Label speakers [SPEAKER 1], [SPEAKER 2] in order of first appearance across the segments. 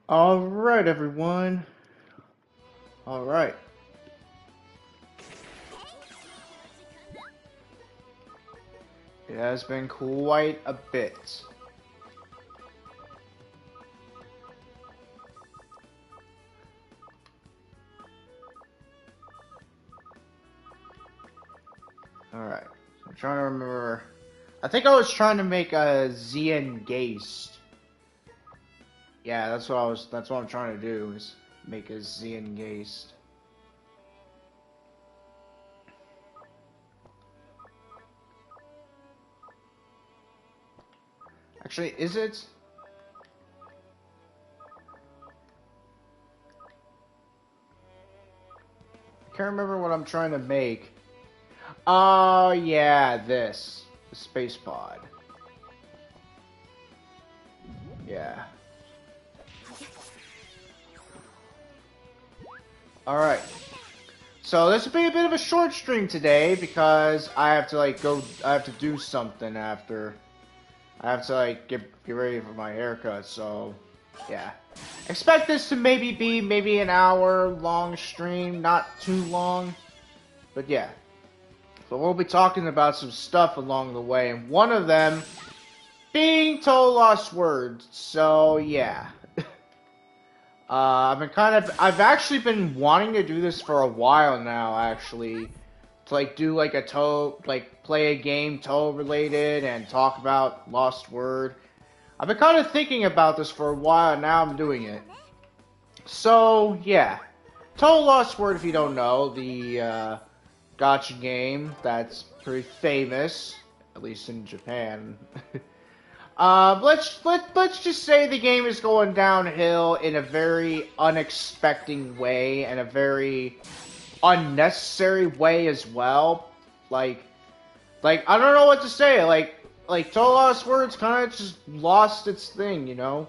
[SPEAKER 1] Alright, everyone. Alright. It has been quite a bit. Alright. I'm trying to remember. I think I was trying to make a Zien Geist. Yeah, that's what I'm trying to do, is make a Zien Geist. Actually, is it? I can't remember what I'm trying to make. Oh, yeah, this. The space pod. Yeah. Alright. So this will be a bit of a short stream today because I have to I have to do something after. I have to get ready for my haircut, so yeah. Expect this to maybe an hour long stream, not too long. But yeah. So we'll be talking about some stuff along the way, and one of them being Touhou Lost Words. So yeah. I've actually been wanting to do this for a while now, actually. To do a play a game Touhou related and talk about Lost Word. I've been kind of thinking about this for a while, and now I'm doing it. So, yeah. Touhou Lost Word, if you don't know, the gacha game that's pretty famous, at least in Japan. Let's just say the game is going downhill in a very unexpected way and a very unnecessary way as well. I don't know what to say. Touhou Lost Words kind of just lost its thing, you know.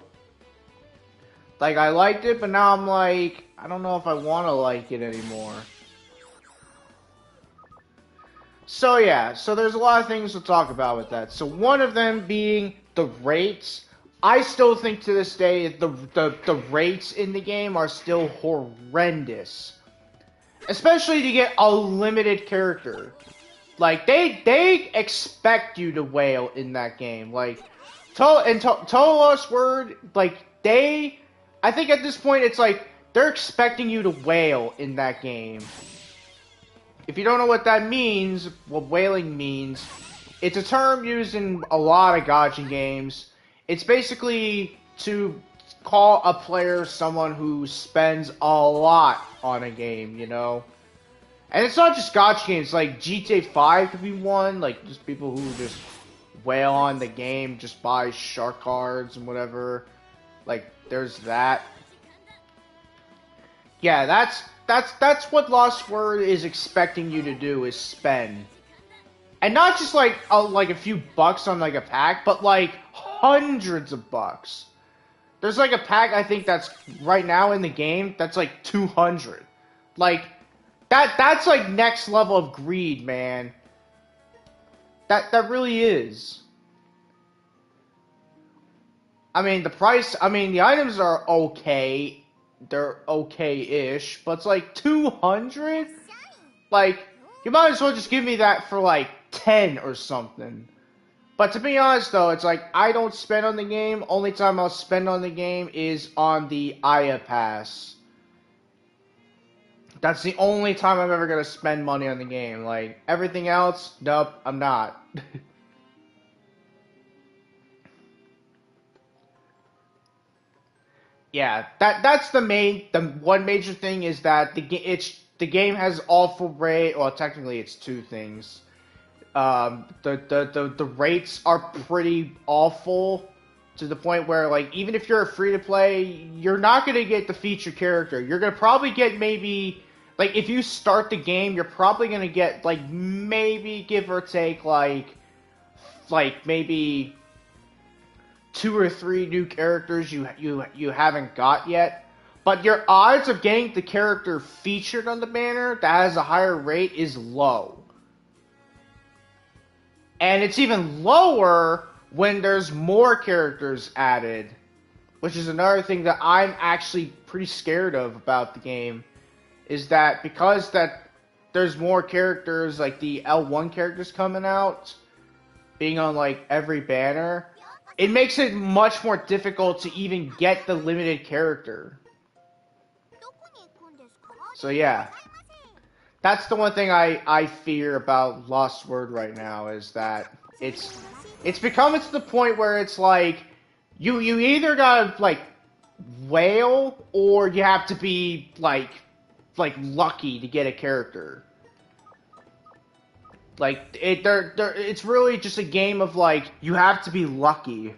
[SPEAKER 1] I liked it, but now I'm I don't know if I want to like it anymore. So yeah, so there's a lot of things to talk about with that. So one of them being the rates. I still think to this day the rates in the game are still horrendous. Especially to get a limited character. They expect you to wail in that game. Touhou Lost Word, I think at this point it's they're expecting you to wail in that game. If you don't know what that means, what wailing means, it's a term used in a lot of gacha games. It's basically to call a player someone who spends a lot on a game, you know? And it's not just gacha games, GTA 5 could be one, just people who just wail on the game, just buy shark cards and whatever. There's that. Yeah, that's what Lost Word is expecting you to do, is spend. And not just a few bucks on a pack, but hundreds of bucks. There's a pack I think that's right now in the game that's 200. That's next level of greed, man. That really is. I mean, the items are okay. They're okay-ish, but it's 200? You might as well just give me that for 10 or something. But to be honest though, it's I don't spend on the game. Only time I'll spend on the game is on the Aya Pass. That's the only time I'm ever gonna spend money on the game. Everything else, nope, I'm not. Yeah, that's the one major thing is that the game has awful rate. Well, technically, it's two things. The rates are pretty awful to the point where even if you're a free to play, you're not gonna get the feature character. You're gonna probably get maybe if you start the game, you're probably gonna get maybe give or take maybe 2 or 3 new characters you haven't got yet. But your odds of getting the character featured on the banner that has a higher rate is low. And it's even lower when there's more characters added, which is another thing that I'm actually pretty scared of about the game, is that because that there's more characters, like the L1 characters coming out, being on like every banner, it makes it much more difficult to even get the limited character. So yeah, that's the one thing I fear about Lost Word right now, is that it's becoming to the point where it's like you either gotta like whale, or you have to be like lucky to get a character. Like it's really just a game of like you have to be lucky,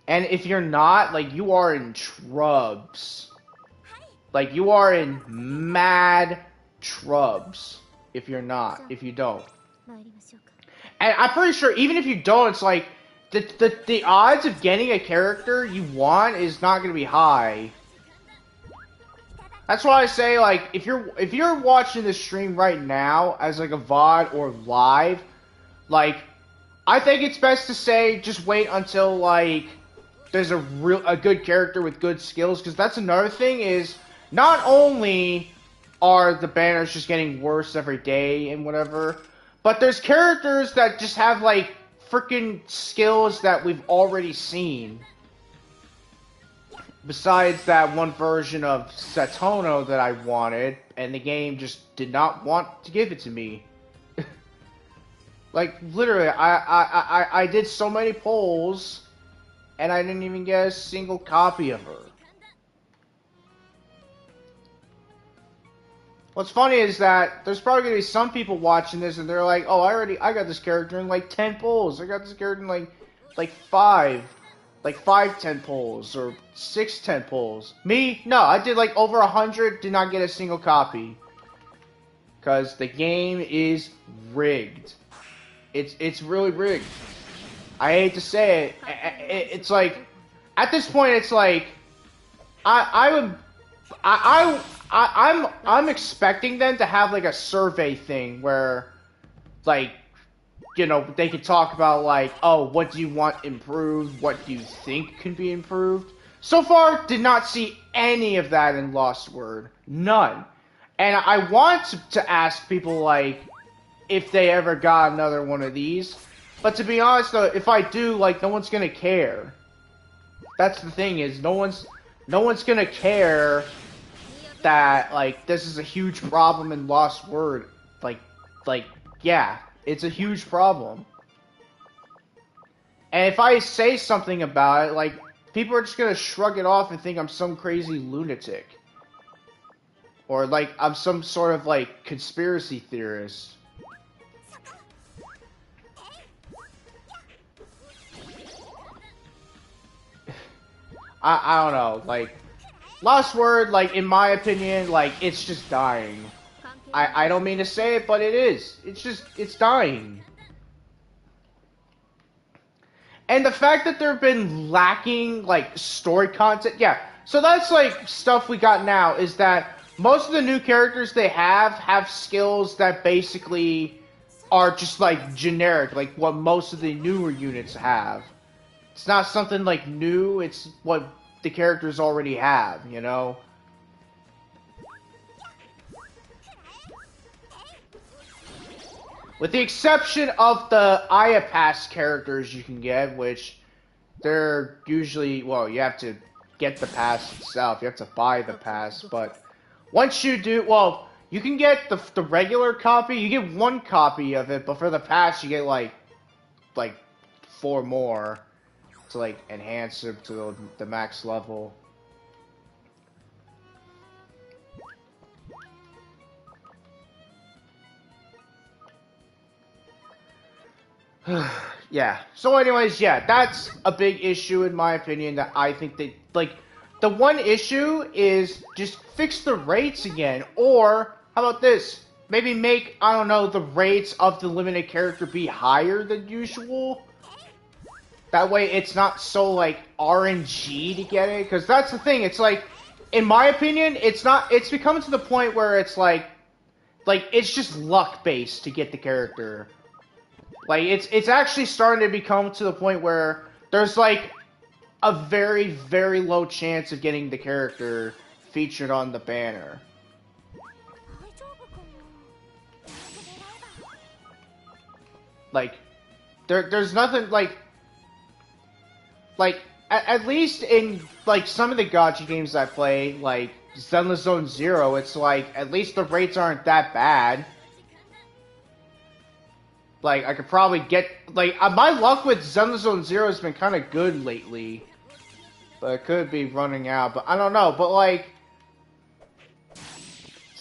[SPEAKER 1] and if you're not, like, you are in trubs. Like, you are in mad trubs if you're not, if you don't. And I'm pretty sure even if you don't, it's like the odds of getting a character you want is not going to be high. That's why I say, like, if you're watching this stream right now as like a VOD or live, like, I think it's best to say just wait until like there's a good character with good skills, because that's another thing is not only are the banners just getting worse every day and whatever, but there's characters that just have like freaking skills that we've already seen. Besides that one version of Satono that I wanted, and the game just did not want to give it to me. Like, literally, I did so many polls, and I didn't even get a single copy of her. What's funny is that there's probably gonna be some people watching this and they're like, "Oh, I got this character in like 10 polls. I got this character in like 5 10 polls or 6 10 polls." Me, no, I did like over 100. Did not get a single copy because the game is rigged. It's really rigged. I hate to say it. It's like at this point, it's like I'm expecting them to have like a survey thing where, like, you know, they could talk about like, oh, what do you want improved? What do you think can be improved? So far, did not see any of that in Lost Word. None. And I want to ask people like if they ever got another one of these. But to be honest though, if I do, like, no one's gonna care. That's the thing, is no one's gonna care that, like, this is a huge problem in Lost Word. Like, yeah, it's a huge problem. And if I say something about it, like, people are just gonna shrug it off and think I'm some crazy lunatic. Or, like, I'm some sort of, like, conspiracy theorist. I don't know, like, Lost Word, like, in my opinion, like, it's just dying. I don't mean to say it, but it is. It's dying. And the fact that there have been lacking, like, story content, yeah. So that's, like, stuff we got now, is that most of the new characters they have skills that basically are just, like, generic, like what most of the newer units have. It's not something, like, new, it's what the characters already have, you know? With the exception of the Aya Pass characters you can get, which they're usually, well, you have to get the pass itself, you have to buy the pass, but once you do, well, you can get the regular copy, you get 1 copy of it, but for the pass you get like 4 more to like enhance it to the max level. Yeah. So anyways, yeah, that's a big issue in my opinion that I think that, like, the one issue is just fix the rates again, or how about this? Maybe make, I don't know, the rates of the limited character be higher than usual. That way it's not so, like, RNG to get it, because that's the thing, it's like, in my opinion, it's becoming to the point where it's like it's just luck-based to get the character. Like, it's actually starting to become to the point where there's, like, a very, very low chance of getting the character featured on the banner. Like, there's nothing, like, at least in, like, some of the gacha games I play, like, Zenless Zone Zero, it's like, at least the rates aren't that bad. Like, I could probably get, like, my luck with Zenless Zone Zero has been kind of good lately. But it could be running out, but I don't know, but, like,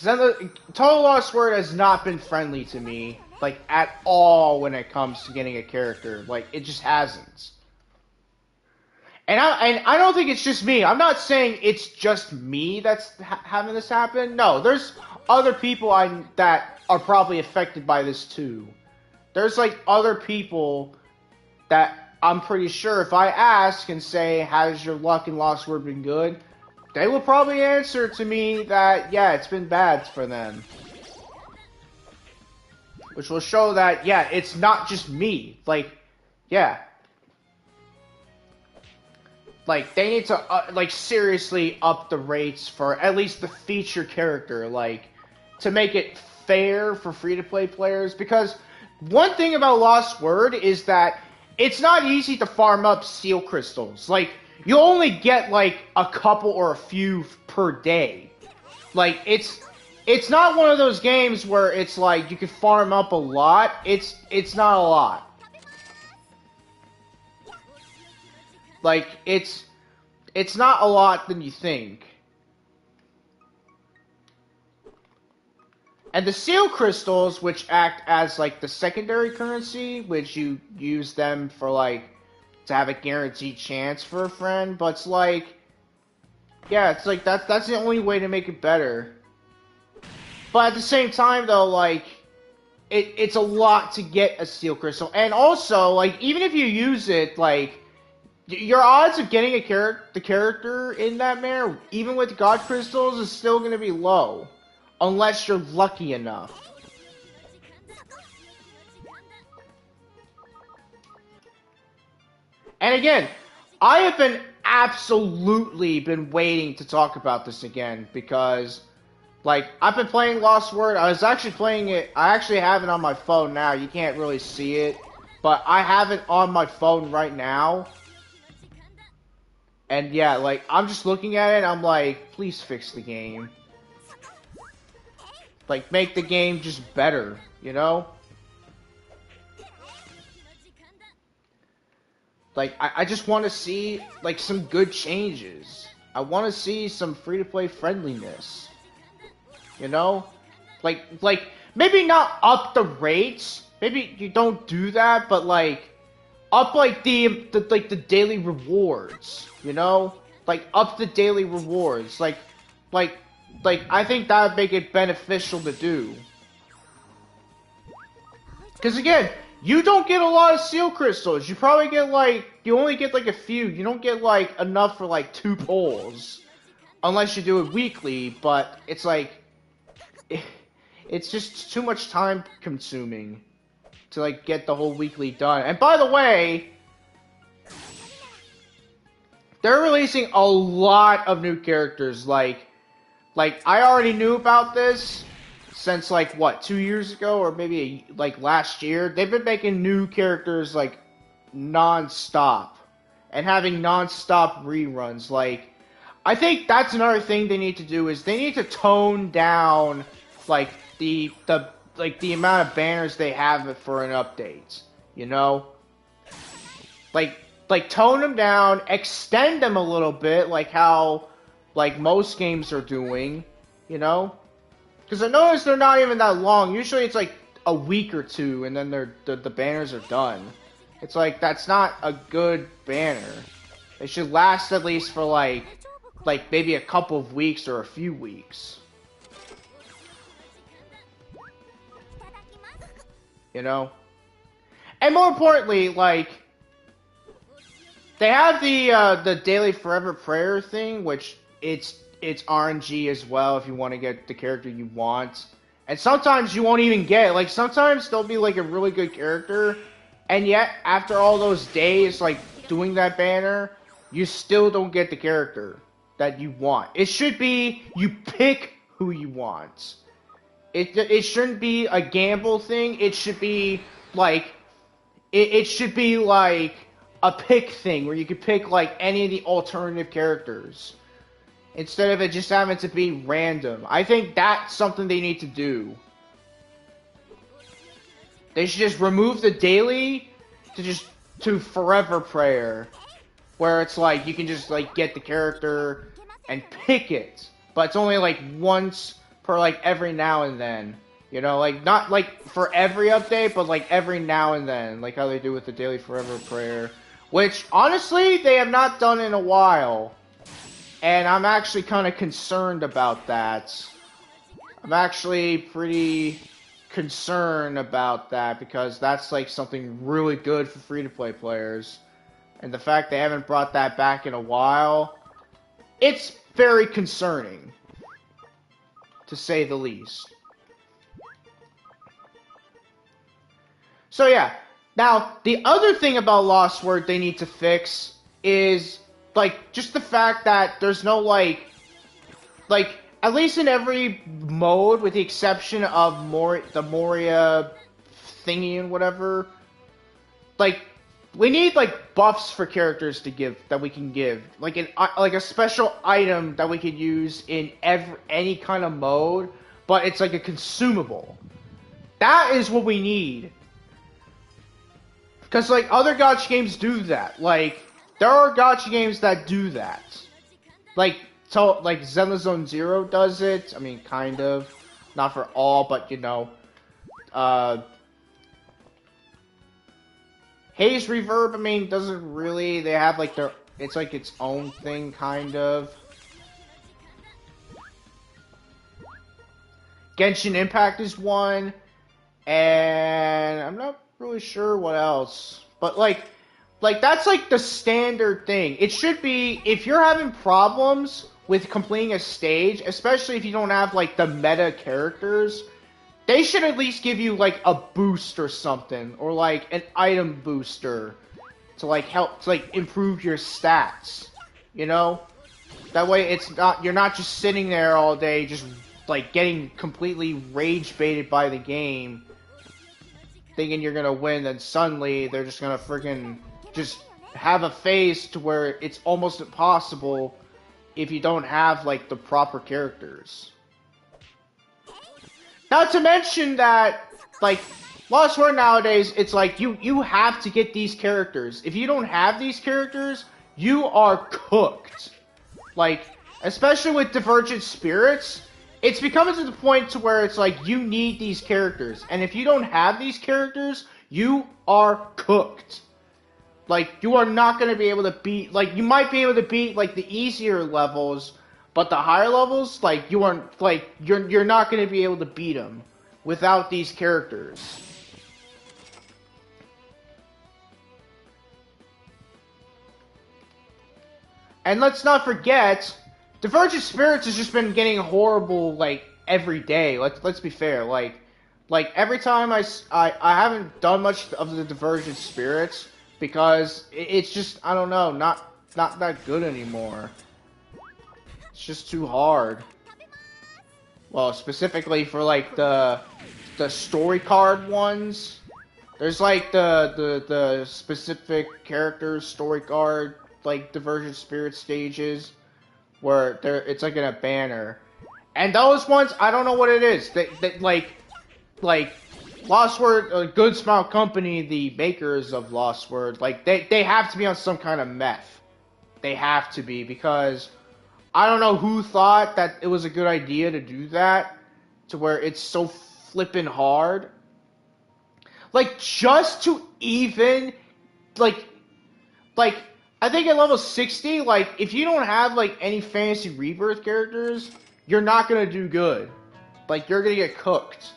[SPEAKER 1] Total Lost Word has not been friendly to me, like, at all when it comes to getting a character. Like, it just hasn't. And I don't think it's just me. I'm not saying it's just me that's having this happen. No, there's other people that are probably affected by this too. There's like other people that I'm pretty sure if I ask and say, has your luck in Lost Word been good? They will probably answer to me that, yeah, it's been bad for them. Which will show that, yeah, it's not just me. Like, yeah. Like, they need to, like, seriously up the rates for at least the feature character, like, to make it fair for free-to-play players. Because one thing about Lost Word is that it's not easy to farm up seal crystals. Like, you only get, like, a couple or a few per day. Like, it's not one of those games where it's like you can farm up a lot. It's not a lot. Like, it's not a lot than you think. And the seal crystals, which act as, like, the secondary currency, which you use them for, like, to have a guaranteed chance for a friend, but it's like, yeah, it's like, that's the only way to make it better. But at the same time, though, like, it's a lot to get a seal crystal. And also, like, even if you use it, like, your odds of getting the character in that manner, even with God Crystals, is still going to be low. Unless you're lucky enough. And again, I have been absolutely waiting to talk about this again, because, like, I've been playing Lost Word. I was actually playing it, I actually have it on my phone now. You can't really see it, but I have it on my phone right now. And yeah, like, I'm just looking at it, I'm like, please fix the game. Like, make the game just better, you know? Like, I just want to see, like, some good changes. I want to see some free-to-play friendliness. You know? Like, maybe not up the rates. Maybe you don't do that, but, like, up, like, the daily rewards, you know? Like, up the daily rewards. Like, I think that would make it beneficial to do. Because, again, you don't get a lot of seal crystals. You probably get, like, you only get, like, a few. You don't get, like, enough for, like, 2 pulls. Unless you do it weekly, but it's, like, it's just too much time consuming to, like, get the whole weekly done. And by the way, they're releasing a lot of new characters. Like, I already knew about this since, like, what, 2 years ago? Or maybe, like, last year? They've been making new characters, like, non-stop. And having non-stop reruns. Like, I think that's another thing they need to do, is they need to tone down, like, the amount of banners they have for an update, you know? Like, tone them down, extend them a little bit, like how, like, most games are doing, you know? Because I noticed they're not even that long. Usually it's, like, a week or two, and then the banners are done. It's like, that's not a good banner. They should last at least for, like maybe a couple of weeks or a few weeks. You know? And more importantly, like, they have the daily forever prayer thing, which it's RNG as well if you want to get the character you want. And sometimes you won't even get it. Like, sometimes there'll be, like, a really good character, and yet, after all those days, like, doing that banner, you still don't get the character that you want. It should be you pick who you want. It shouldn't be a gamble thing. It should be like it should be like a pick thing where you could pick like any of the alternative characters instead of it just having to be random. I think that's something they need to do. They should just remove the daily to forever prayer, where it's like you can just like get the character and pick it, but it's only like once per like every now and then. You know, like not like for every update, but like every now and then, like how they do with the daily forever prayer, which honestly they have not done in a while, and I'm actually kind of concerned about that. I'm actually pretty concerned about that because that's like something really good for free-to-play players, and the fact they haven't brought that back in a while, it's very concerning, to say the least. So yeah, now the other thing about Lost Word they need to fix is like just the fact that there's no like at least in every mode with the exception of the Moria thingy and whatever, like we need like buffs for characters to give that we can give, like a special item that we could use in any kind of mode, but it's like a consumable. That is what we need. Because, like, other gacha games do that. Like, there are gacha games that do that. Like, so, like, Zenless Zero does it. I mean, kind of. Not for all, but, you know. Haze Reverb, I mean, doesn't really. They have, like, it's, like, its own thing, kind of. Genshin Impact is one. And I'm not really sure what else, but like that's like the standard thing. It should be, if you're having problems with completing a stage, especially if you don't have like the meta characters, they should at least give you like a boost or something, or like an item booster to like help to like improve your stats, you know? That way you're not just sitting there all day just like getting completely rage baited by the game, thinking you're gonna win, then suddenly they're just gonna freaking just have a phase to where it's almost impossible if you don't have like the proper characters. Not to mention that like Lost Word nowadays, it's like you have to get these characters. If you don't have these characters, you are cooked. Like, especially with Divergent Spirits, it's becoming to the point to where it's like you need these characters, and if you don't have these characters, you are cooked. Like, you are not going to be able to beat, like, you might be able to beat like the easier levels, but the higher levels, like, you aren't, like, you're not going to be able to beat them without these characters. And let's not forget, Divergent Spirits has just been getting horrible, like, every day. Let's be fair. Like every time I haven't done much of the Divergent Spirits because it's just, I don't know, not that good anymore. It's just too hard. Well, specifically for like the story card ones. There's like the specific character story card like Divergent Spirit stages where it's like in a banner, and those ones I don't know what it is. They like Lost Word, Good Smile Company, the makers of Lost Word, like they have to be on some kind of meth. They have to be, because I don't know who thought that it was a good idea to do that to where it's so flippin' hard. Like, just to even like I think at level 60, like, if you don't have, like, any Fantasy Rebirth characters, you're not gonna do good. Like, you're gonna get cooked.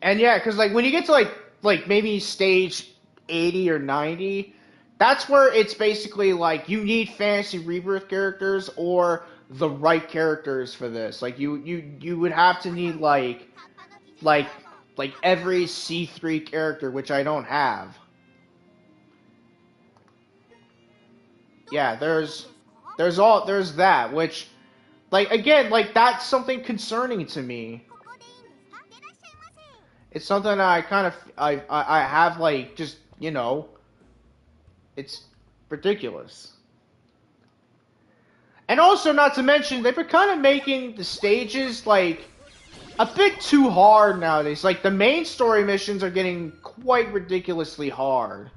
[SPEAKER 1] And yeah, because, like, when you get to, like maybe stage 80 or 90, that's where it's basically, like, you need Fantasy Rebirth characters or the right characters for this. Like, you would have to need, like like every C3 character, which I don't have. Yeah, there's that, which, like, again, like, that's something concerning to me. It's something I kind of, I have, like, just, you know, it's ridiculous. And also, not to mention, they've been kind of making the stages, like, a bit too hard nowadays. Like, the main story missions are getting quite ridiculously hard.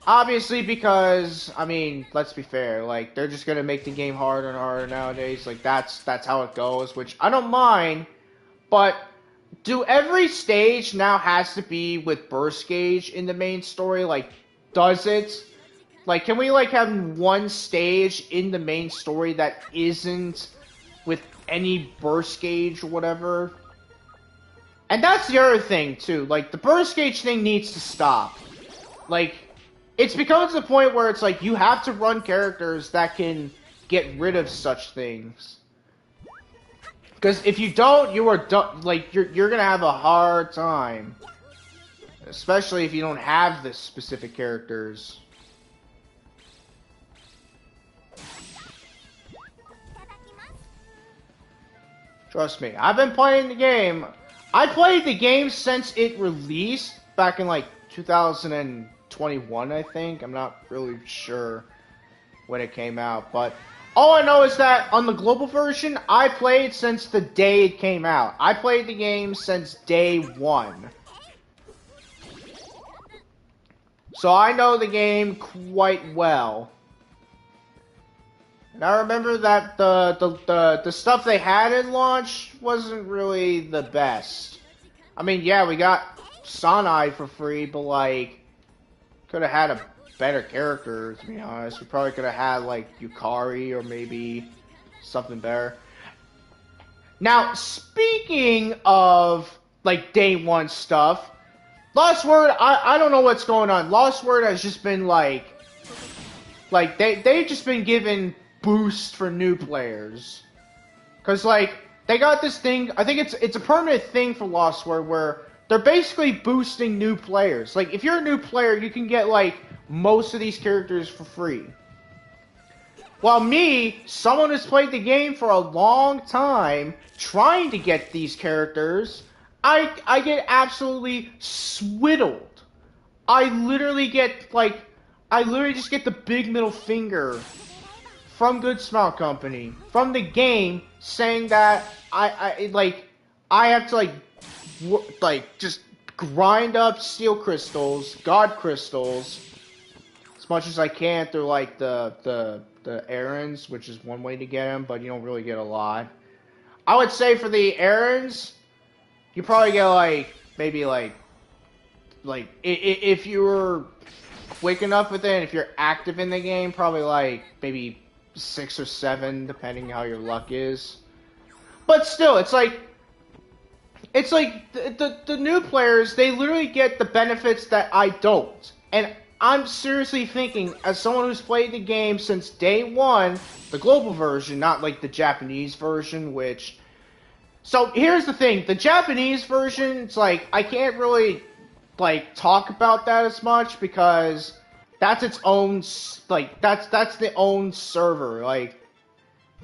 [SPEAKER 1] Obviously, because, I mean, let's be fair, like, they're just gonna make the game harder and harder nowadays. Like, that's how it goes, which I don't mind, but do every stage now has to be with burst gauge in the main story? Like, does it? Like, can we, like, have one stage in the main story that isn't with any burst gauge or whatever? And that's the other thing, too. Like, the burst gauge thing needs to stop. Like, it's become to the point where it's like, you have to run characters that can get rid of such things. Because if you don't, you are done. Like, you're gonna have a hard time. Especially if you don't have the specific characters. Trust me, I've been playing the game. I played the game since it released back in like 2021, I think. I'm not really sure when it came out, but all I know is that on the global version, I played since the day it came out. I played the game since day one. So I know the game quite well. And I remember that the stuff they had in launch wasn't really the best. I mean, yeah, we got Sanai for free, but like, could have had a better character, to be honest. We probably could have had like Yukari or maybe something better. Now, speaking of like day one stuff, Lost Word, I don't know what's going on. Lost Word has just been like they've just been given boost for new players. Cause like they got this thing, I think it's a permanent thing for Lost Word where they're basically boosting new players. Like if you're a new player, you can get like most of these characters for free. While me, someone who's played the game for a long time, trying to get these characters, I get absolutely swiddled. I literally just get the big middle finger from Good Smile Company, from the game, saying that I have to just grind up steel crystals, god crystals, as much as I can through like the errands, which is one way to get them, but you don't really get a lot. I would say for the errands, you probably get like maybe like if you were quick enough with it, and if you're active in the game, probably like maybe 6 or 7, depending how your luck is. But still, it's like the new players, they literally get the benefits that I don't. And I'm seriously thinking, as someone who's played the game since day one, the global version, not like the Japanese version, which... So here's the thing, the Japanese version, it's like, I can't really like talk about that as much because that's its own, like, that's the own server. Like,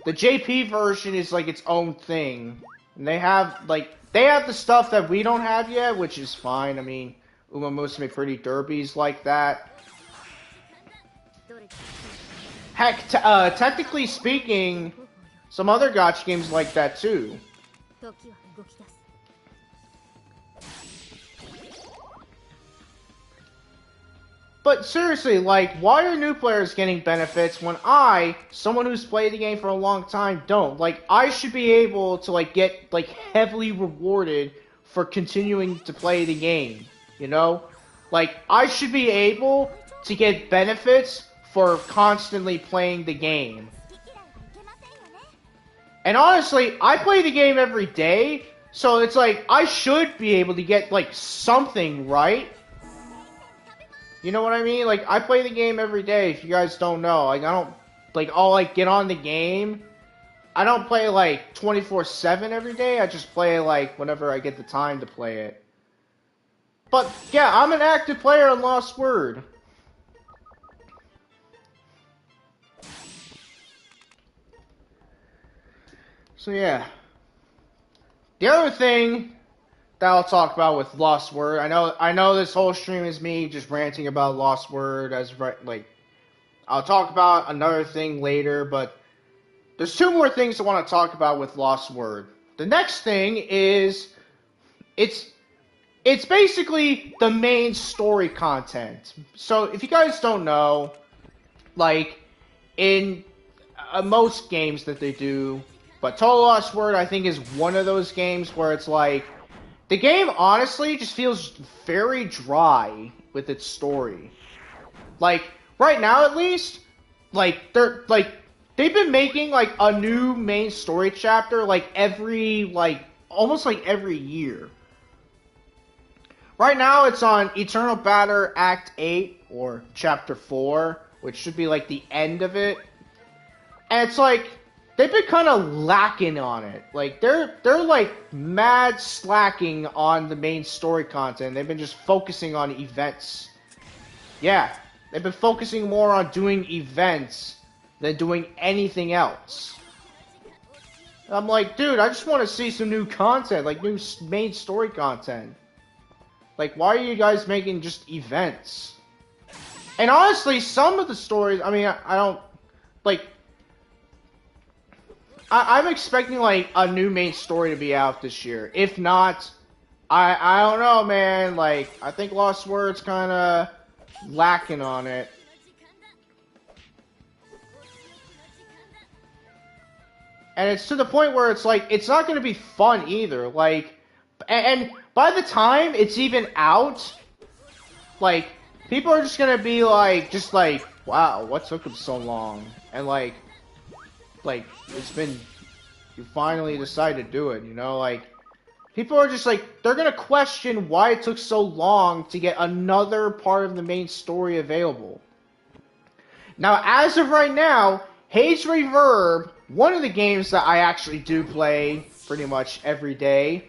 [SPEAKER 1] the JP version is like its own thing. And they have the stuff that we don't have yet, which is fine. I mean, Uma Musume Pretty Derbies like that. Heck, technically speaking, some other gacha games like that too. But seriously, like, why are new players getting benefits when I, someone who's played the game for a long time, don't? Like, I should be able to, like, get, like, heavily rewarded for continuing to play the game, you know? Like, I should be able to get benefits for constantly playing the game. And honestly, I play the game every day, so it's like, I should be able to get, like, something, right? You know what I mean? Like, I play the game every day, if you guys don't know. Like, I don't, like, I'll, like, get on the game. I don't play like 24/7 every day. I just play like whenever I get the time to play it. But yeah, I'm an active player on Lost Word. So yeah. The other thing that I'll talk about with Lost Word, I know this whole stream is me just ranting about Lost Word like I'll talk about another thing later, but there's two more things I want to talk about with Lost Word. The next thing is it's basically the main story content. So if you guys don't know, like in most games that they do, but Total Lost Word I think is one of those games where it's like the game honestly just feels very dry with its story. Like right now at least, like they've been making like a new main story chapter like almost like every year. Right now it's on Eternal Batter Act 8 or Chapter 4, which should be like the end of it. And it's like they've been kind of lacking on it. Like they're like mad slacking on the main story content. They've been just focusing on events. Yeah, they've been focusing more on doing events than doing anything else. And I'm like, dude, I just want to see some new content, like new main story content. Like, why are you guys making just events? And honestly, some of the stories, I mean, I don't, like, I'm expecting, like, a new main story to be out this year. If not, I don't know, man. Like, I think Lost Word's kind of lacking on it. And it's to the point where it's like, it's not going to be fun either. Like, and by the time it's even out, like, people are just going to be like, just like, wow, what took them so long? And like, it's been, you finally decided to do it, you know? Like, people are just like, they're going to question why it took so long to get another part of the main story available. Now, as of right now, Haze Reverb, one of the games that I actually do play pretty much every day,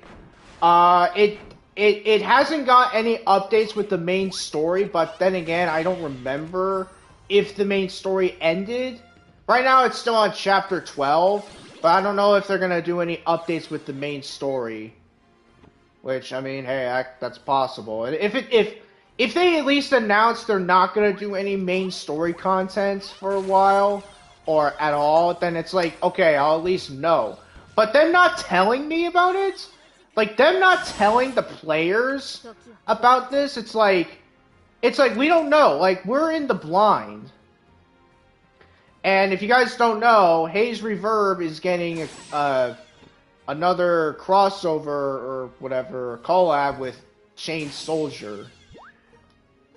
[SPEAKER 1] it hasn't got any updates with the main story, but then again, I don't remember if the main story ended. Right now, it's still on Chapter 12, but I don't know if they're gonna do any updates with the main story. Which, I mean, hey, that's possible. And if they at least announce they're not gonna do any main story content for a while, or at all, then it's like, okay, I'll at least know. But them not telling me about it, like them not telling the players about this, it's like we don't know. Like, we're in the blind. And if you guys don't know, Haze Reverb is getting another crossover or whatever collab with Chain Soldier,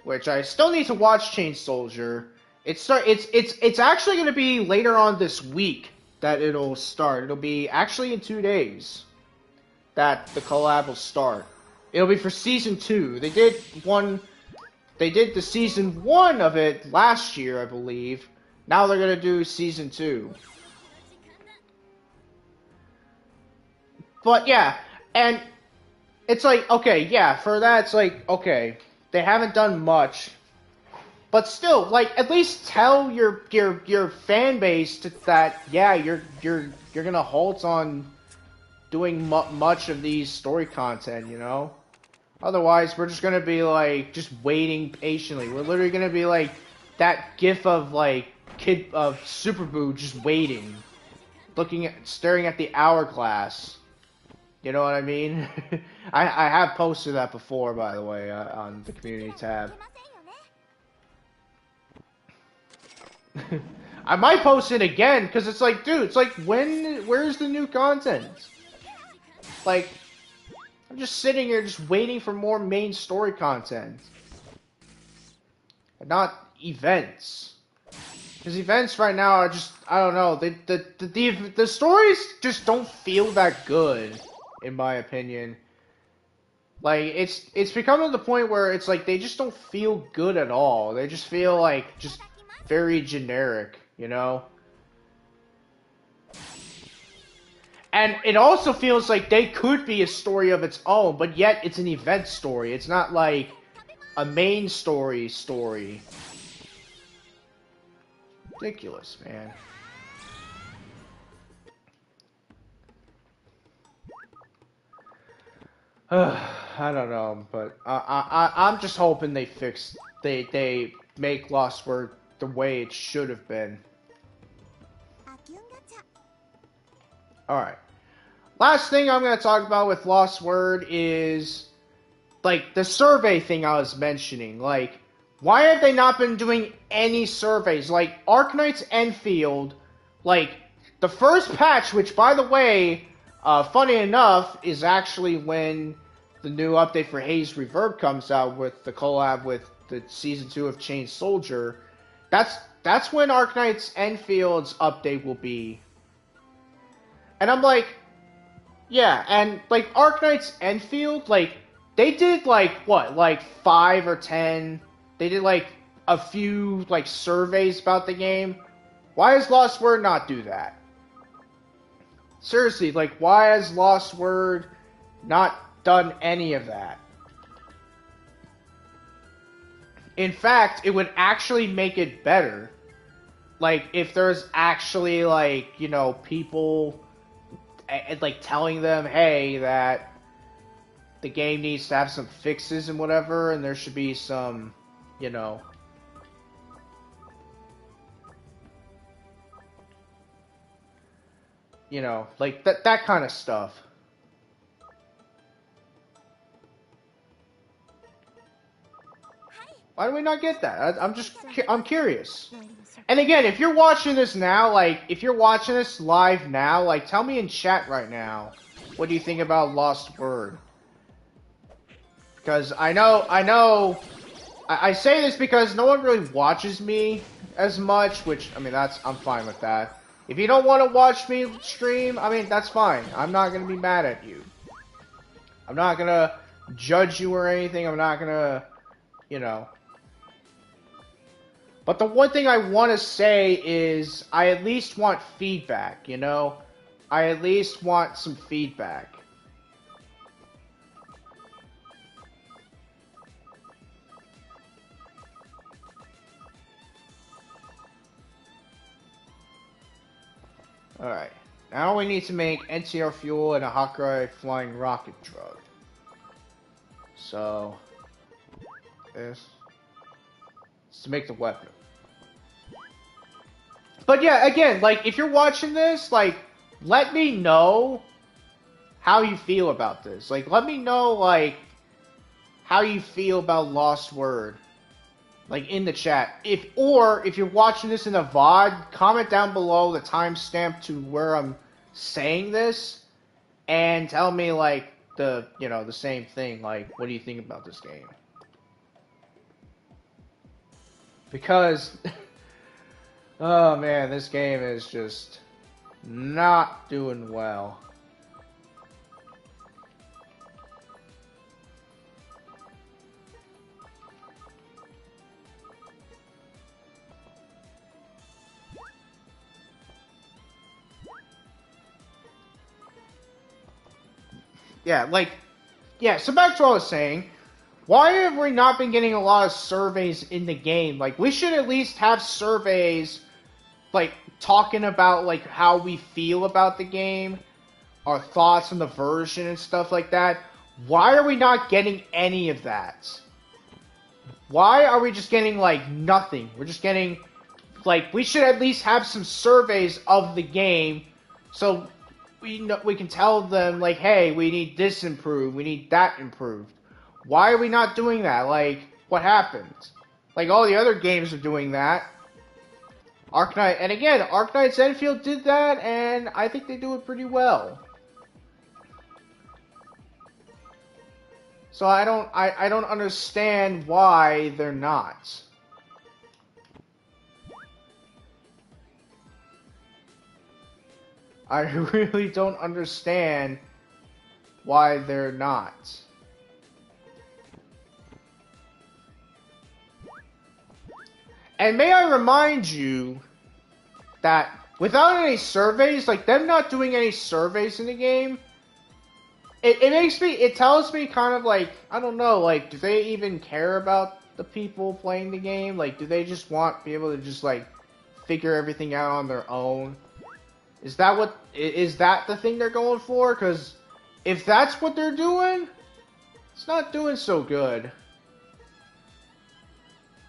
[SPEAKER 1] which I still need to watch. Chain Soldier. It's actually going to be later on this week that it'll start. It'll be actually in 2 days that the collab will start. It'll be for season 2. They did the season 1 of it last year, I believe. Now they're gonna do season 2. But yeah, and it's like, okay, yeah, for that it's like, okay, they haven't done much, but still, like, at least tell your fan base that yeah, you're gonna halt on doing much of these story content, you know. Otherwise, we're just gonna be like just waiting patiently. We're literally gonna be like that gif of like kid of Super Boo just waiting, staring at the hourglass. You know what I mean? I have posted that before, by the way, on the community tab. I might post it again because it's like, dude, it's like where's the new content? Like, I'm just sitting here just waiting for more main story content, not events. Because events right now are just, I don't know, the stories just don't feel that good, in my opinion. Like, it's becoming to the point where it's like, they just don't feel good at all. They just feel like, just very generic, you know? And it also feels like they could be a story of its own, but yet it's an event story. It's not like a main story. Ridiculous, man. I don't know, but I'm just hoping they make Lost Word the way it should have been. Alright. Last thing I'm going to talk about with Lost Word is, like, the survey thing I was mentioning. Like, why have they not been doing any surveys? Like, Arknight's Enfield, like, the first patch, which, by the way, funny enough, is actually when the new update for Haze Reverb comes out with the collab with the Season 2 of Chain Soldier. That's when Arknight's Enfield's update will be. And I'm like, yeah, and, like, Arknight's Enfield, like, they did, like, what, like, 5 or 10, they did, like, a few, like, surveys about the game. Why does Lost Word not do that? Seriously, like, why has Lost Word not done any of that? In fact, it would actually make it better. Like, if there's actually, like, you know, people, like, telling them, hey, that the game needs to have some fixes and whatever, and there should be some, you know, like, that kind of stuff. Why do we not get that? I'm curious. And again, if you're watching this now, like, if you're watching this live now, like, tell me in chat right now, what do you think about Lost Word? Because I say this because no one really watches me as much, which, I mean, I'm fine with that. If you don't want to watch me stream, I mean, that's fine. I'm not going to be mad at you. I'm not going to judge you or anything. I'm not going to, you know. But the one thing I want to say is I at least want feedback, you know? I at least want some feedback. Alright. Now we need to make NCR fuel and a Hakurai flying rocket drug. So, this is to make the weapon. But yeah, again, like, if you're watching this, like, let me know how you feel about this. Like, let me know, like, how you feel about Lost Word. Like, in the chat. If you're watching this in a VOD, comment down below the timestamp to where I'm saying this, and tell me, like, the same thing. Like, what do you think about this game? Because, oh man, this game is just not doing well. Yeah, like, yeah, so back to what I was saying. Why have we not been getting a lot of surveys in the game? Like, we should at least have surveys, like, talking about, like, how we feel about the game, our thoughts on the version and stuff like that. Why are we not getting any of that? Why are we just getting, like, nothing? We're just getting, like, we should at least have some surveys of the game, so we can tell them, like, hey, we need this improved, we need that improved. Why are we not doing that? Like, what happened? Like, all the other games are doing that. Arknight, and again, Arknight's Enfield did that, and I think they do it pretty well. So I don't understand why they're not. I really don't understand why they're not. And may I remind you that without any surveys, like them not doing any surveys in the game, it tells me kind of like, I don't know, like, do they even care about the people playing the game? Like, do they just want to be able to just, like, figure everything out on their own? Is that the thing they're going for? Because if that's what they're doing, it's not doing so good.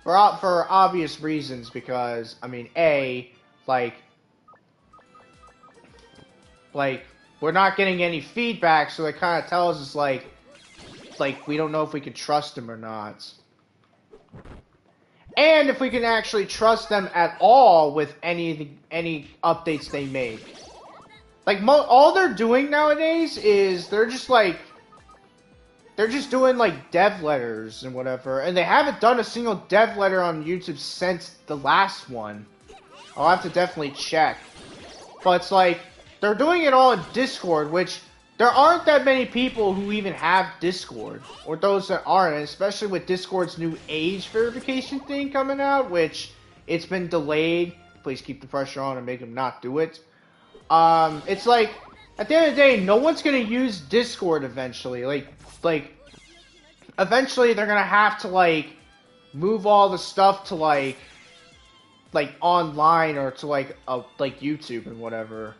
[SPEAKER 1] For obvious reasons, because, I mean, like, we're not getting any feedback, so it kind of tells us, like, we don't know if we can trust them or not. And if we can actually trust them at all with any updates they make. Like, all they're doing nowadays is they're just doing, like, dev letters and whatever. And they haven't done a single dev letter on YouTube since the last one. I'll have to definitely check. But it's like, they're doing it all in Discord, which there aren't that many people who even have Discord. Or those that aren't, and especially with Discord's new age verification thing coming out, which it's been delayed. Please keep the pressure on and make them not do it. It's like, at the end of the day, no one's gonna use Discord eventually. Like, eventually they're gonna have to, like, move all the stuff to, like online or to, like YouTube and whatever.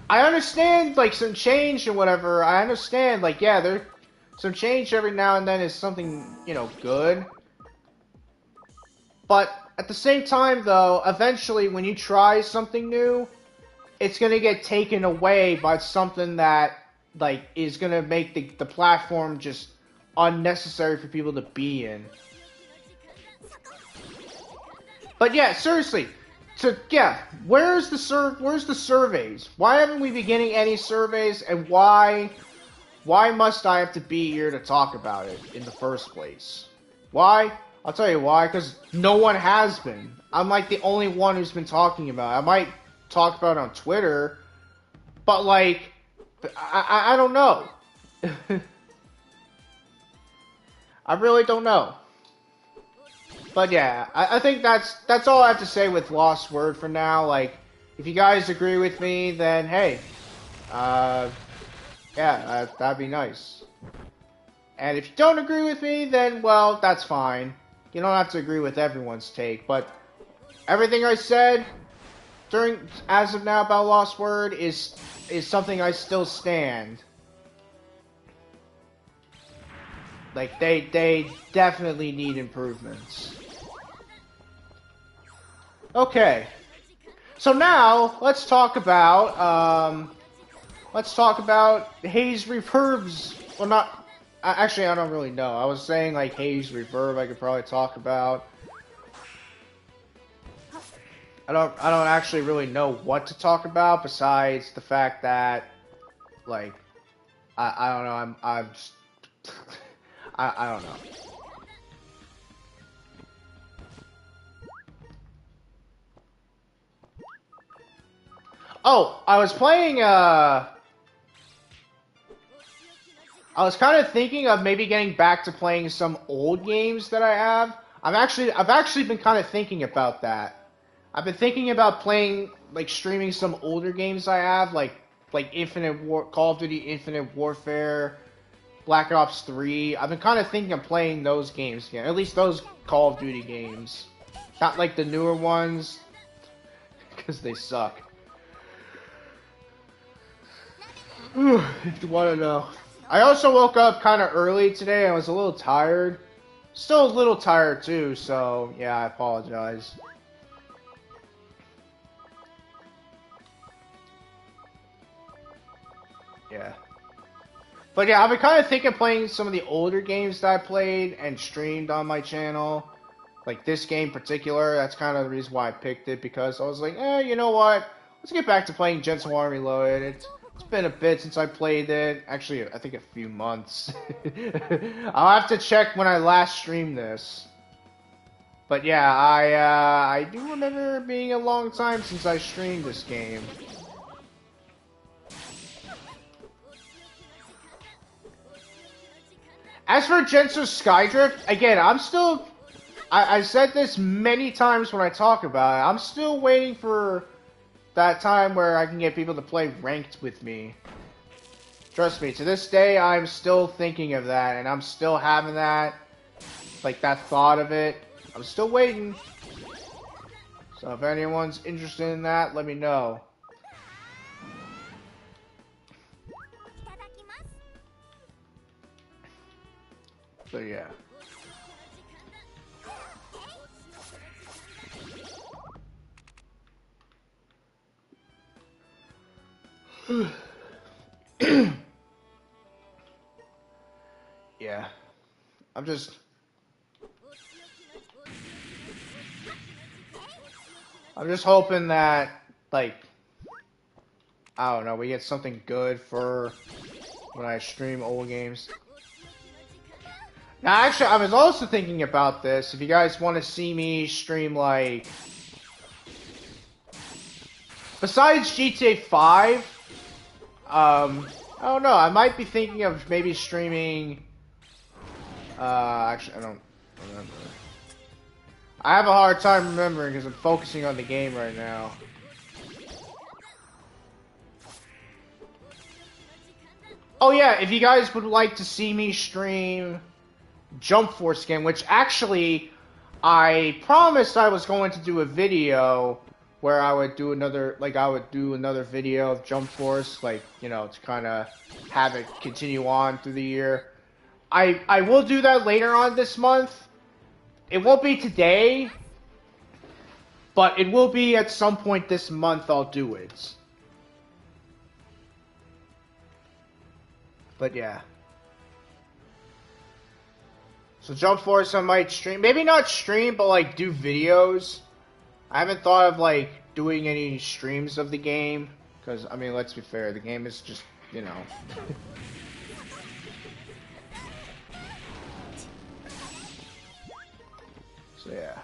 [SPEAKER 1] I understand, like, some change and whatever. I understand, like, yeah, there's some change every now and then is something, you know, good. But at the same time, though, eventually when you try something new, it's gonna get taken away by something that, like, is gonna make the platform just unnecessary for people to be in. But yeah, seriously. So yeah, where's the surveys? Why haven't we been getting any surveys, and why must I have to be here to talk about it in the first place? Why? I'll tell you why, because no one has been. I'm like the only one who's been talking about it. I might talk about it on Twitter, but like, I don't know. I really don't know. But yeah, I think that's all I have to say with Lost Word for now. Like, if you guys agree with me, then hey, yeah, that'd be nice. And if you don't agree with me, then, well, that's fine. You don't have to agree with everyone's take, but everything I said as of now about Lost Word is something I still stand. Like, they definitely need improvements. Okay. So now, let's talk about Haze Reverb's, well, not, actually, I don't really know. I was saying, like, Haze Reverb I could probably talk about. I don't actually really know what to talk about besides the fact that, like, I don't know, I'm just, I don't know. Oh, I was playing, I was kind of thinking of maybe getting back to playing some old games that I have. I've actually been kind of thinking about that. I've been thinking about playing, like, streaming some older games I have, like Call of Duty Infinite Warfare, Black Ops 3. I've been kind of thinking of playing those games again. At least those Call of Duty games. Not like the newer ones, because they suck. If you want to know. I also woke up kind of early today. I was a little tired. Still a little tired too, so yeah, I apologize. Yeah. But yeah, I've been kind of thinking of playing some of the older games that I played and streamed on my channel. Like this game in particular, that's kind of the reason why I picked it, because I was like, you know what? Let's get back to playing Genso Wanderer Reloaded. It's been a bit since I played it. Actually, I think a few months. I'll have to check when I last streamed this. But yeah, I do remember it being a long time since I streamed this game. As for Genso Skydrift, again, I'm still I said this many times when I talk about it. I'm still waiting for that time where I can get people to play ranked with me. Trust me, to this day, I'm still thinking of that, and I'm still having that, like, that thought of it. I'm still waiting. So if anyone's interested in that, let me know. So yeah. Yeah. I'm just hoping that, like, I don't know, we get something good for when I stream old games. Now, actually, I was also thinking about this. If you guys want to see me stream, like, besides GTA 5, I don't know, I might be thinking of maybe streaming, actually, I don't remember. I have a hard time remembering because I'm focusing on the game right now. Oh yeah, if you guys would like to see me stream Jump Force again, which actually I promised I was going to do a video where I would do another, like I would do another video of Jump Force, like, you know, to kind of have it continue on through the year. I will do that later on this month. It won't be today, but it will be at some point this month I'll do it. But yeah. So Jump Force I might stream. Maybe not stream, but like do videos. I haven't thought of like doing any streams of the game. Because, I mean, let's be fair. The game is just, you know. So yeah.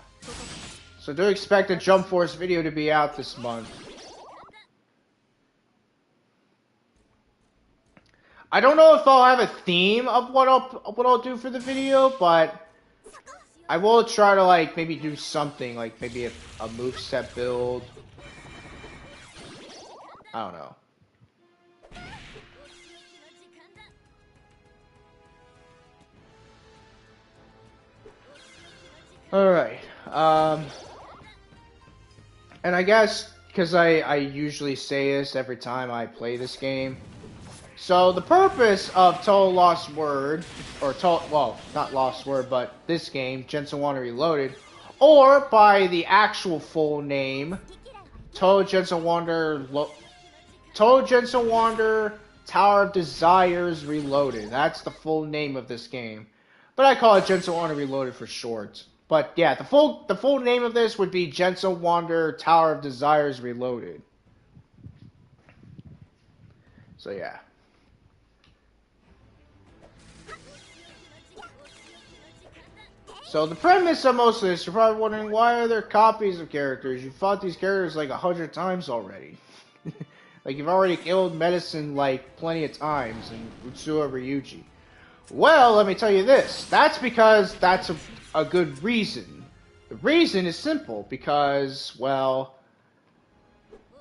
[SPEAKER 1] So do expect a Jump Force video to be out this month. I don't know if I'll have a theme of what I'll do for the video, but I will try to like maybe do something like maybe a moveset build. I don't know. Alright. And I guess because I usually say this every time I play this game. So the purpose of Touhou Lost Word, or well, not Lost Word, but this game, Genso Wanderer Reloaded, or by the actual full name, Touhou Genso Wanderer Tower of Desires Reloaded. That's the full name of this game, but I call it Genso Wanderer Reloaded for short. But yeah, the full name of this would be Genso Wanderer Tower of Desires Reloaded. So yeah. So the premise of most of this, you're probably wondering, why are there copies of characters? You've fought these characters like 100 times already. Like, you've already killed Medicine like plenty of times, and Utsuha Ryuji. Well, let me tell you this. That's because that's a good reason. The reason is simple, because, well,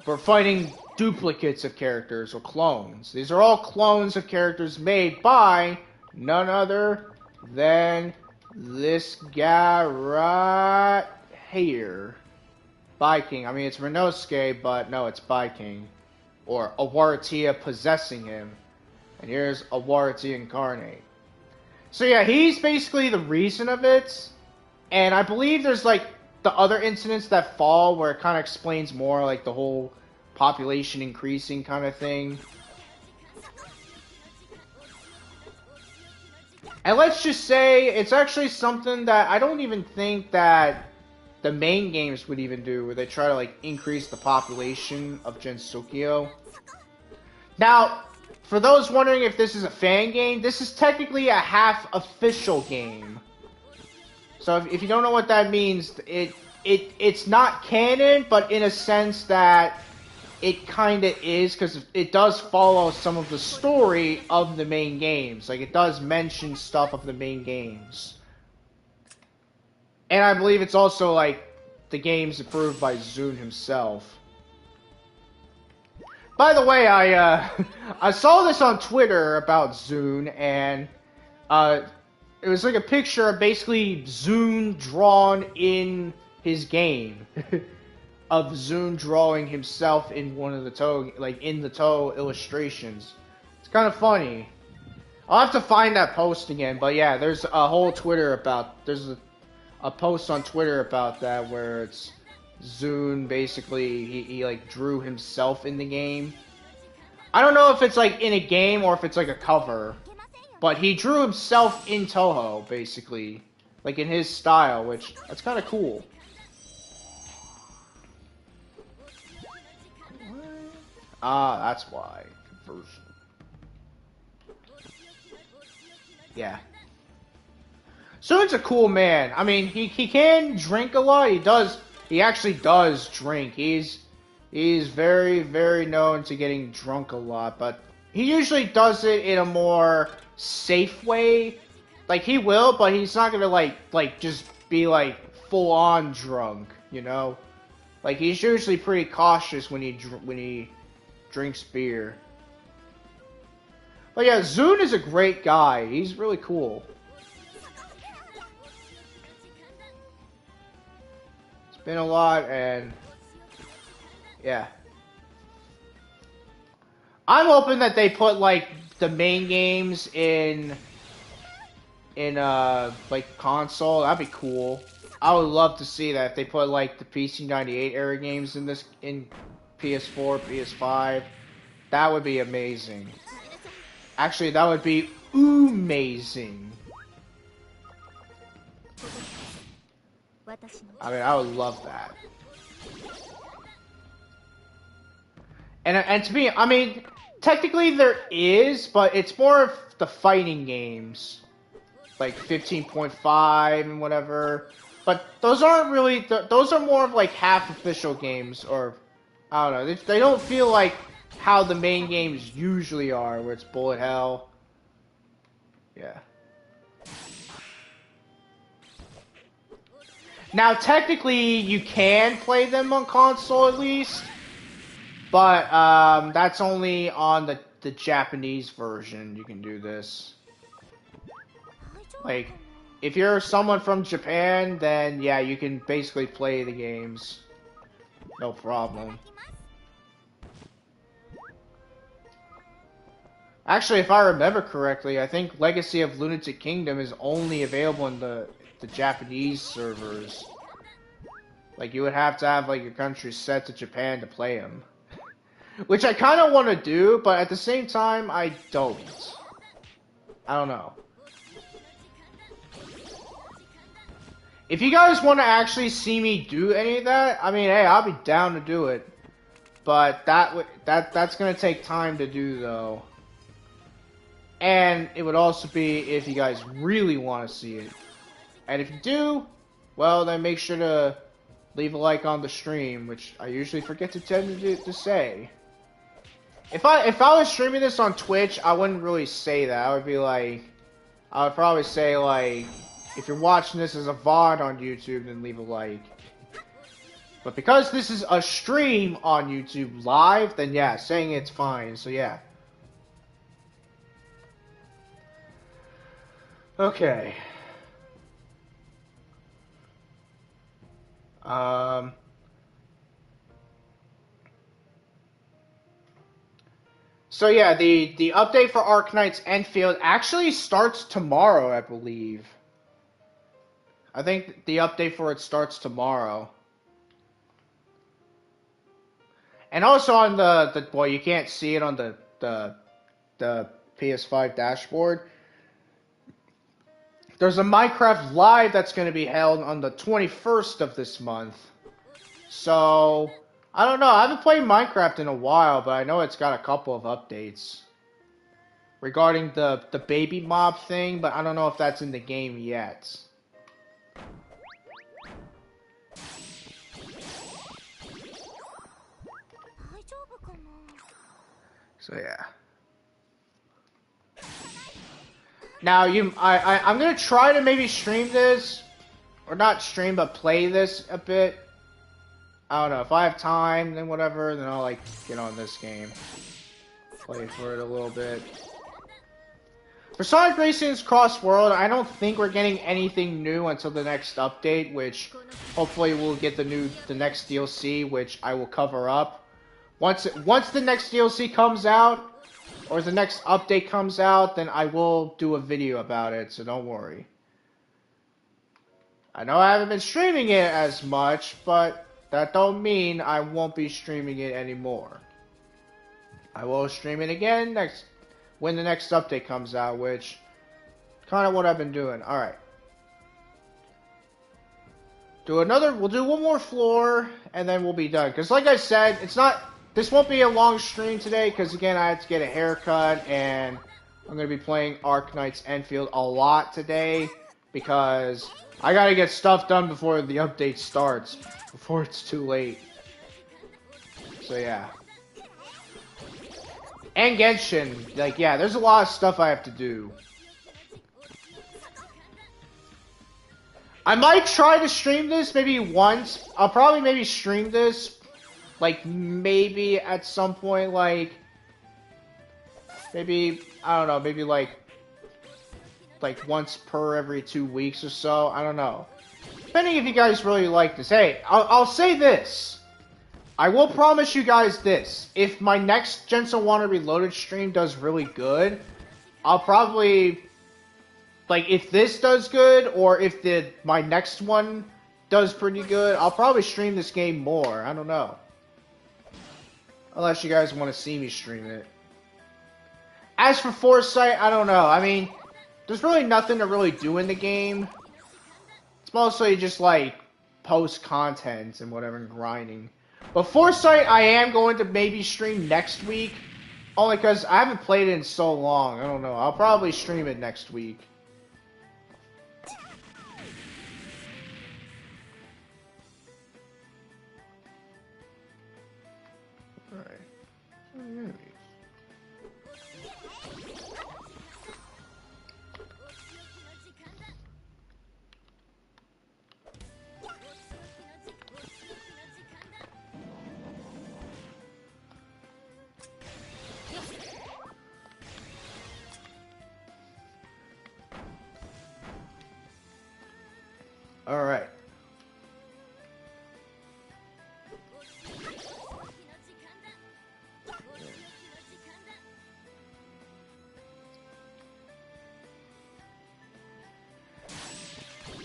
[SPEAKER 1] we're fighting duplicates of characters, or clones. These are all clones of characters made by none other than this guy right here. Viking. I mean, it's Renosuke, but no, it's Viking. Or Awaratia possessing him. And here's Awaratia incarnate. So yeah, he's basically the reason of it. And I believe there's like the other incidents that fall where it kind of explains more, like the whole population increasing kind of thing. And let's just say, it's actually something that I don't even think that the main games would even do, where they try to like increase the population of Gensokyo. Now, for those wondering if this is a fan game, this is technically a half-official game. So if you don't know what that means, it's not canon, but in a sense that it kinda is, because it does follow some of the story of the main games. Like, it does mention stuff of the main games. And I believe it's also like the game's approved by Zune himself. By the way, I saw this on Twitter about Zune, and it was like a picture of basically Zune drawn in his game. Of Zune drawing himself in one of the Touhou, like in the Touhou illustrations. It's kind of funny. I'll have to find that post again, but yeah, there's a whole Twitter about, there's a post on Twitter about that where it's Zune basically, he like drew himself in the game. I don't know if it's like in a game or if it's like a cover, but he drew himself in Touhou, basically. Like in his style, which, that's kind of cool. Ah, that's why. Conversion. Yeah. Soon's a cool man. I mean, he can drink a lot. He actually does drink. He's very, very known to getting drunk a lot, but he usually does it in a more safe way. Like, he will, but he's not gonna, like just be, like, full-on drunk, you know? Like, he's usually pretty cautious when he drinks beer. But yeah, Zune is a great guy. He's really cool. It's been a lot, and yeah. I'm hoping that they put like the main games in like console. That'd be cool. I would love to see that if they put like the PC98 era games in PS4, PS5. That would be amazing. Actually, that would be amazing. I mean, I would love that. And to me, I mean, technically there is, but it's more of the fighting games. Like 15.5 and whatever. But those aren't really, those are more of like half official games, or I don't know. They don't feel like how the main games usually are, where it's bullet hell. Yeah. Now, technically, you can play them on console at least, but that's only on the Japanese version you can do this. Like, if you're someone from Japan, then yeah, you can basically play the games. No problem. Actually, if I remember correctly, I think Legacy of Lunatic Kingdom is only available in the Japanese servers. Like, you would have to have, like, your country set to Japan to play them. Which I kind of want to do, but at the same time, I don't. I don't know. If you guys want to actually see me do any of that, I mean, hey, I'll be down to do it. But that's gonna take time to do, though. And it would also be if you guys really want to see it. And if you do, well, then make sure to leave a like on the stream, which I usually forget to say. If I was streaming this on Twitch, I wouldn't really say that. I would be like, I would probably say like, if you're watching this as a VOD on YouTube, then leave a like. But because this is a stream on YouTube live, then yeah, saying it's fine. So yeah. Okay. So yeah, the update for Arknight's Enfield actually starts tomorrow, I believe. I think the update for it starts tomorrow. And also on the well, you can't see it on the PS5 dashboard. There's a Minecraft Live that's going to be held on the 21st of this month. So, I don't know. I haven't played Minecraft in a while, but I know it's got a couple of updates regarding the baby mob thing, but I don't know if that's in the game yet. So yeah. Now I'm gonna try to maybe stream this or not stream, but play this a bit. I don't know, if I have time, then whatever, then I'll, like, get on this game. Play for it a little bit. For Sonic Racing's Cross World, I don't think we're getting anything new until the next update, which hopefully we'll get the next DLC, which I will cover up. Once the next DLC comes out, or the next update comes out, then I will do a video about it, so don't worry. I know I haven't been streaming it as much, but that don't mean I won't be streaming it anymore. I will stream it again when the next update comes out, which kind of what I've been doing. All right. We'll do one more floor, and then we'll be done. Because like I said, this won't be a long stream today, because again, I had to get a haircut, and I'm going to be playing Arknight's Enfield a lot today, because I got to get stuff done before the update starts, before it's too late. So yeah. And Genshin, like, yeah, there's a lot of stuff I have to do. I might try to stream this maybe once. I'll probably maybe stream this, like, maybe at some point, like, maybe, I don't know, maybe like once per every 2 weeks or so. I don't know. Depending if you guys really like this. Hey, I'll say this. I will promise you guys this. If my next Genso Wanderer Reloaded stream does really good, I'll probably, like, if this does good, or if my next one does pretty good, I'll probably stream this game more. I don't know. Unless you guys want to see me stream it. As for Foresight, I don't know. I mean, there's really nothing to really do in the game. It's mostly just, like, post content and whatever, and grinding. But Foresight, I am going to maybe stream next week. Only because I haven't played it in so long. I don't know. I'll probably stream it next week. Alright. Alright.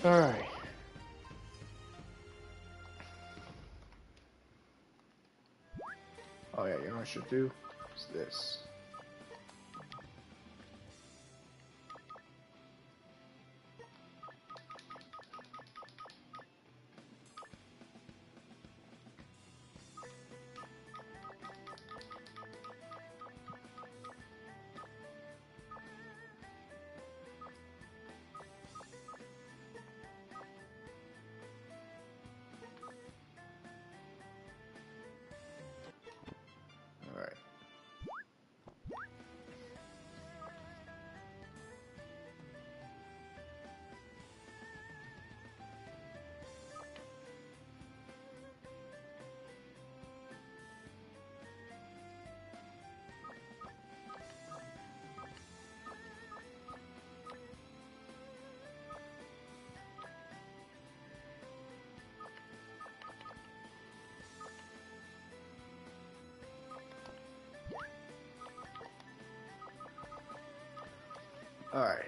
[SPEAKER 1] Alright. Oh yeah, you know what I should do? Is this. Alright. Alright.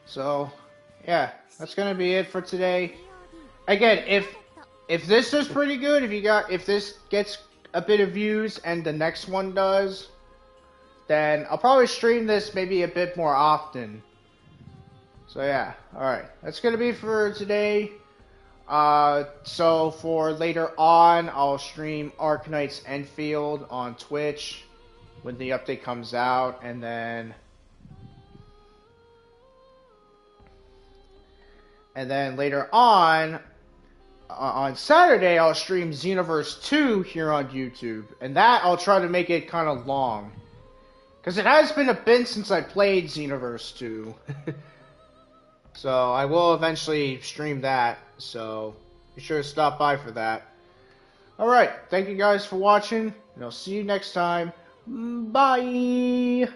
[SPEAKER 1] So, yeah, that's gonna be it for today. Again, if this is pretty good, if this gets a bit of views and the next one does, then I'll probably stream this maybe a bit more often. So yeah, alright. That's gonna be for today. So for later on, I'll stream Arknight's Enfield on Twitch when the update comes out, and then later on Saturday, I'll stream Xenoverse 2 here on YouTube, and that I'll try to make it kind of long, Because it has been a bit since I played Xenoverse 2. So I will eventually stream that, so be sure to stop by for that. Alright, thank you guys for watching, and I'll see you next time. Bye!